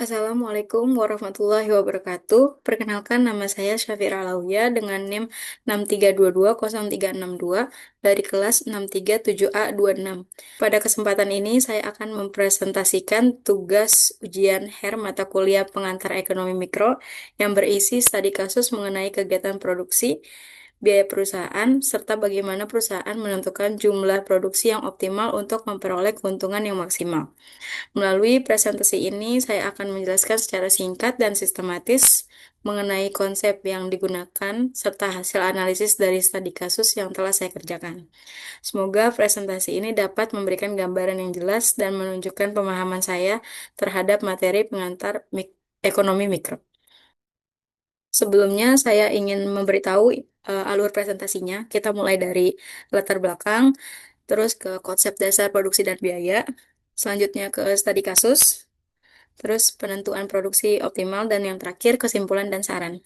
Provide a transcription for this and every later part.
Assalamualaikum warahmatullahi wabarakatuh. Perkenalkan nama saya Syafira Lauya dengan NIM 6322032 dari kelas 637A26. Pada kesempatan ini saya akan mempresentasikan tugas ujian HER mata kuliah pengantar ekonomi mikro yang berisi studi kasus mengenai kegiatan produksi, biaya perusahaan, serta bagaimana perusahaan menentukan jumlah produksi yang optimal untuk memperoleh keuntungan yang maksimal. Melalui presentasi ini, saya akan menjelaskan secara singkat dan sistematis mengenai konsep yang digunakan serta hasil analisis dari studi kasus yang telah saya kerjakan. Semoga presentasi ini dapat memberikan gambaran yang jelas dan menunjukkan pemahaman saya terhadap materi pengantar ekonomi mikro. Sebelumnya, saya ingin memberitahu alur presentasinya. Kita mulai dari latar belakang, terus ke konsep dasar produksi dan biaya, selanjutnya ke studi kasus, terus penentuan produksi optimal, dan yang terakhir kesimpulan dan saran.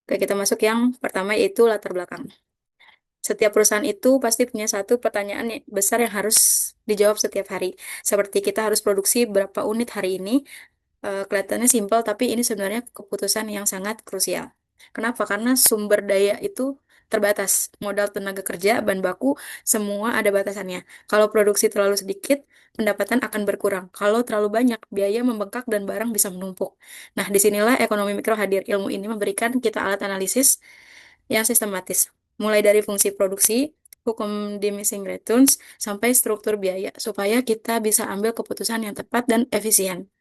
Oke, kita masuk yang pertama yaitu latar belakang. Setiap perusahaan itu pasti punya satu pertanyaan besar yang harus dijawab setiap hari. Seperti kita harus produksi berapa unit hari ini. Kelihatannya simpel, tapi ini sebenarnya keputusan yang sangat krusial. Kenapa? Karena sumber daya itu terbatas. Modal tenaga kerja, bahan baku, semua ada batasannya. Kalau produksi terlalu sedikit, pendapatan akan berkurang. Kalau terlalu banyak, biaya membengkak dan barang bisa menumpuk. Nah, disinilah ekonomi mikro hadir. Ilmu ini memberikan kita alat analisis yang sistematis. Mulai dari fungsi produksi, hukum diminishing returns, sampai struktur biaya, supaya kita bisa ambil keputusan yang tepat dan efisien.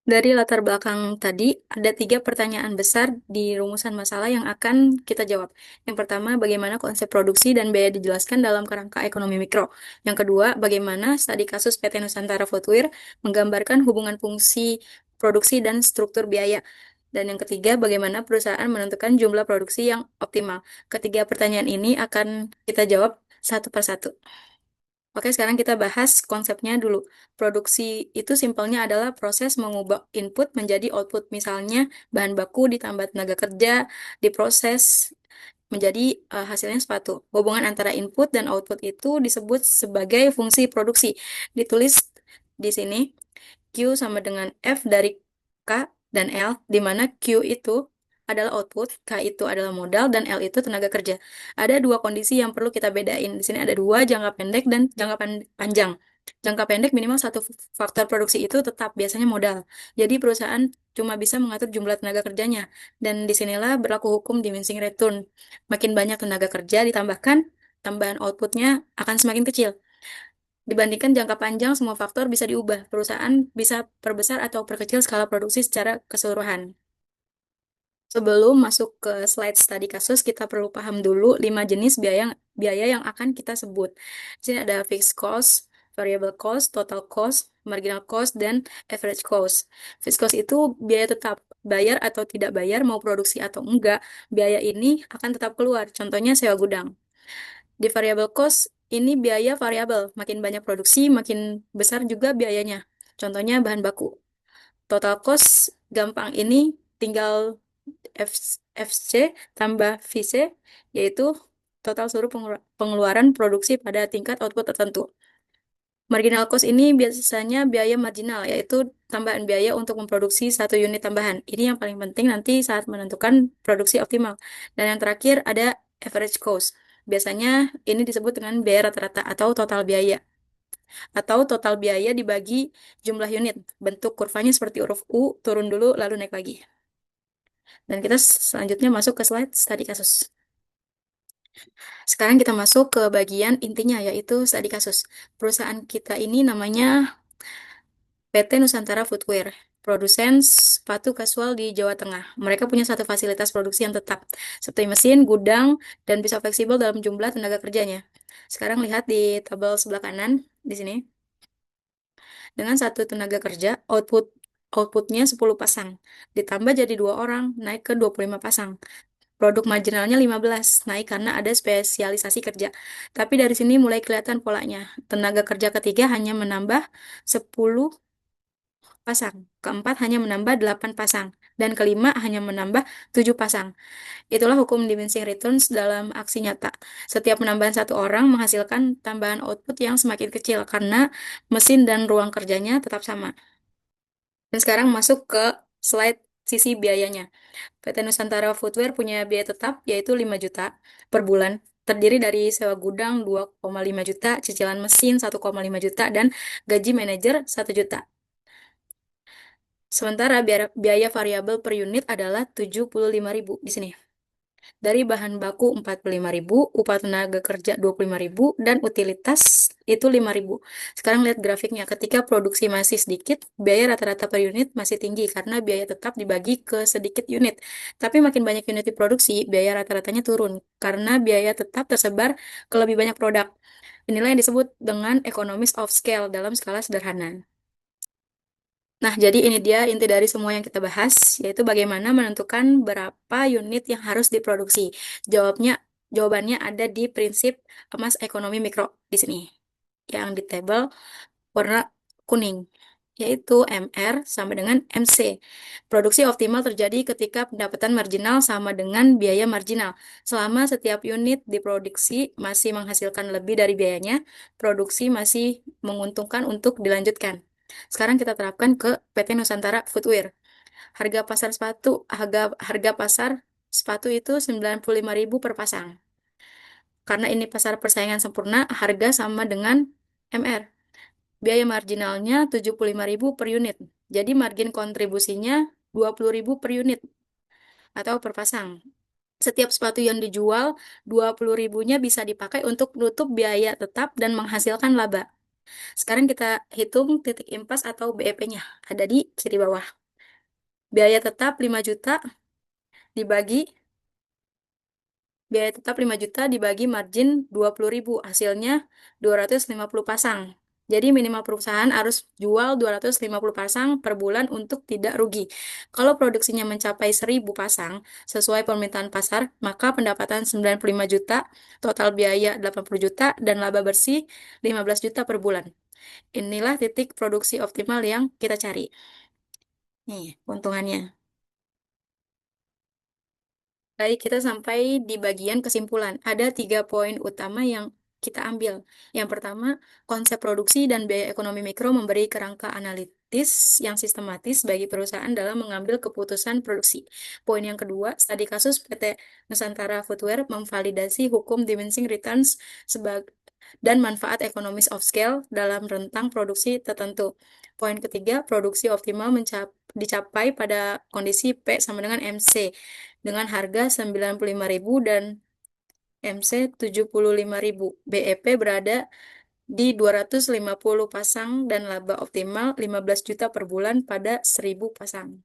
Dari latar belakang tadi, ada tiga pertanyaan besar di rumusan masalah yang akan kita jawab. Yang pertama, bagaimana konsep produksi dan biaya dijelaskan dalam kerangka ekonomi mikro. Yang kedua, bagaimana studi kasus PT Nusantara Footwear menggambarkan hubungan fungsi produksi dan struktur biaya. Dan yang ketiga, bagaimana perusahaan menentukan jumlah produksi yang optimal. Ketiga pertanyaan ini akan kita jawab satu persatu. Oke, sekarang kita bahas konsepnya dulu. Produksi itu simpelnya adalah proses mengubah input menjadi output. Misalnya, bahan baku ditambah tenaga kerja, diproses menjadi hasilnya sepatu. Hubungan antara input dan output itu disebut sebagai fungsi produksi. Ditulis di sini, Q sama dengan F dari K dan L, di mana Q itu adalah output, K itu adalah modal, dan L itu tenaga kerja. Ada dua kondisi yang perlu kita bedain. Di sini ada dua, jangka pendek dan jangka panjang. Jangka pendek minimal satu faktor produksi itu tetap, biasanya modal. Jadi perusahaan cuma bisa mengatur jumlah tenaga kerjanya. Dan disinilah berlaku hukum diminishing return. Makin banyak tenaga kerja ditambahkan, tambahan outputnya akan semakin kecil. Dibandingkan jangka panjang, semua faktor bisa diubah. Perusahaan bisa perbesar atau perkecil skala produksi secara keseluruhan. Sebelum masuk ke slide studi kasus, kita perlu paham dulu 5 jenis biaya yang akan kita sebut. Di sini ada fixed cost, variable cost, total cost, marginal cost, dan average cost. Fixed cost itu biaya tetap, bayar atau tidak bayar, mau produksi atau enggak, biaya ini akan tetap keluar. Contohnya sewa gudang. Di variable cost, ini biaya variabel. Makin banyak produksi, makin besar juga biayanya. Contohnya bahan baku. Total cost gampang, ini tinggal FC tambah VC, yaitu total seluruh pengeluaran produksi pada tingkat output tertentu. Marginal cost ini biasanya biaya marginal, yaitu tambahan biaya untuk memproduksi satu unit tambahan. Ini yang paling penting nanti saat menentukan produksi optimal. Dan yang terakhir ada average cost. Biasanya ini disebut dengan biaya rata-rata atau total biaya. Atau total biaya dibagi jumlah unit. Bentuk kurvanya seperti huruf U, turun dulu lalu naik lagi. Dan kita selanjutnya masuk ke slide studi kasus. Sekarang kita masuk ke bagian intinya, yaitu studi kasus. Perusahaan kita ini namanya PT Nusantara Footwear, produsen sepatu kasual di Jawa Tengah. Mereka punya satu fasilitas produksi yang tetap, seperti mesin, gudang, dan bisa fleksibel dalam jumlah tenaga kerjanya. Sekarang lihat di tabel sebelah kanan, di sini. Dengan satu tenaga kerja, outputnya 10 pasang. Ditambah jadi 2 orang, naik ke 25 pasang. Produk marginalnya 15, naik karena ada spesialisasi kerja. Tapi dari sini mulai kelihatan polanya. Tenaga kerja ketiga hanya menambah 10 pasang. Keempat hanya menambah 8 pasang. Dan kelima hanya menambah 7 pasang. Itulah hukum diminishing returns dalam aksi nyata. Setiap penambahan satu orang menghasilkan tambahan output yang semakin kecil karena mesin dan ruang kerjanya tetap sama. Dan sekarang masuk ke slide sisi biayanya. PT Nusantara Footwear punya biaya tetap yaitu 5 juta per bulan. Terdiri dari sewa gudang 2,5 juta, cicilan mesin 1,5 juta, dan gaji manajer 1 juta. Sementara biaya variabel per unit adalah 75.000 di sini. Dari bahan baku 45.000, upah tenaga kerja 25.000, dan utilitas itu 5.000. Sekarang lihat grafiknya, ketika produksi masih sedikit, biaya rata-rata per unit masih tinggi karena biaya tetap dibagi ke sedikit unit. Tapi makin banyak unit diproduksi, biaya rata-ratanya turun karena biaya tetap tersebar ke lebih banyak produk. Inilah yang disebut dengan economies of scale dalam skala sederhana. Nah, jadi ini dia inti dari semua yang kita bahas, yaitu bagaimana menentukan berapa unit yang harus diproduksi. Jawabannya ada di prinsip emas ekonomi mikro di sini, yang di tabel warna kuning, yaitu MR sama dengan MC. Produksi optimal terjadi ketika pendapatan marginal sama dengan biaya marginal. Selama setiap unit diproduksi masih menghasilkan lebih dari biayanya, produksi masih menguntungkan untuk dilanjutkan. Sekarang kita terapkan ke PT Nusantara Footwear. Harga pasar sepatu itu 95.000 per pasang. Karena ini pasar persaingan sempurna, harga sama dengan MR. Biaya marginalnya 75.000 per unit. Jadi margin kontribusinya 20.000 per unit atau per pasang. Setiap sepatu yang dijual, 20 ribunya bisa dipakai untuk menutup biaya tetap dan menghasilkan laba. Sekarang kita hitung titik impas atau BEP-nya. Ada di kiri bawah. Biaya tetap 5 juta dibagi Biaya tetap 5 juta dibagi margin 20.000, hasilnya 250 pasang. Jadi minimal perusahaan harus jual 250 pasang per bulan untuk tidak rugi. Kalau produksinya mencapai 1.000 pasang sesuai permintaan pasar, maka pendapatan 95 juta, total biaya 80 juta, dan laba bersih 15 juta per bulan. Inilah titik produksi optimal yang kita cari. Nih, keuntungannya. Baik, kita sampai di bagian kesimpulan. Ada 3 poin utama yang kita ambil. Yang pertama, konsep produksi dan biaya ekonomi mikro memberi kerangka analitis yang sistematis bagi perusahaan dalam mengambil keputusan produksi. Poin yang kedua, studi kasus PT Nusantara Footwear memvalidasi hukum diminishing returns sebagai dan manfaat economies of scale dalam rentang produksi tertentu. Poin ketiga, produksi optimal dicapai pada kondisi P sama dengan MC dengan harga 95.000 dan MC 75.000. BEP berada di 250 pasang dan laba optimal 15 juta per bulan pada 1.000 pasang.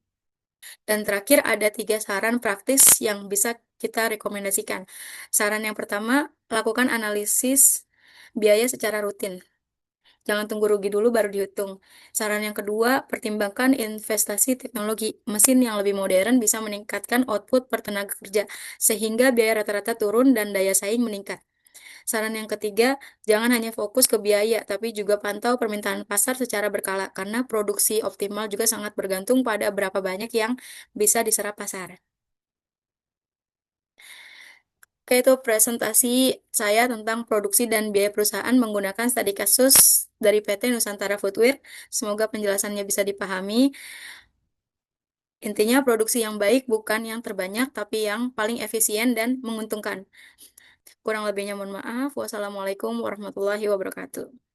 Dan terakhir ada 3 saran praktis yang bisa kita rekomendasikan. Saran yang pertama, lakukan analisis biaya secara rutin. Jangan tunggu rugi dulu baru dihitung. Saran yang kedua, pertimbangkan investasi teknologi. Mesin yang lebih modern bisa meningkatkan output per tenaga kerja, sehingga biaya rata-rata turun dan daya saing meningkat. Saran yang ketiga, jangan hanya fokus ke biaya, tapi juga pantau permintaan pasar secara berkala, karena produksi optimal juga sangat bergantung pada berapa banyak yang bisa diserap pasar. Oke, itu presentasi saya tentang produksi dan biaya perusahaan menggunakan studi kasus dari PT Nusantara Footwear. Semoga penjelasannya bisa dipahami. Intinya produksi yang baik bukan yang terbanyak, tapi yang paling efisien dan menguntungkan. Kurang lebihnya mohon maaf. Wassalamualaikum warahmatullahi wabarakatuh.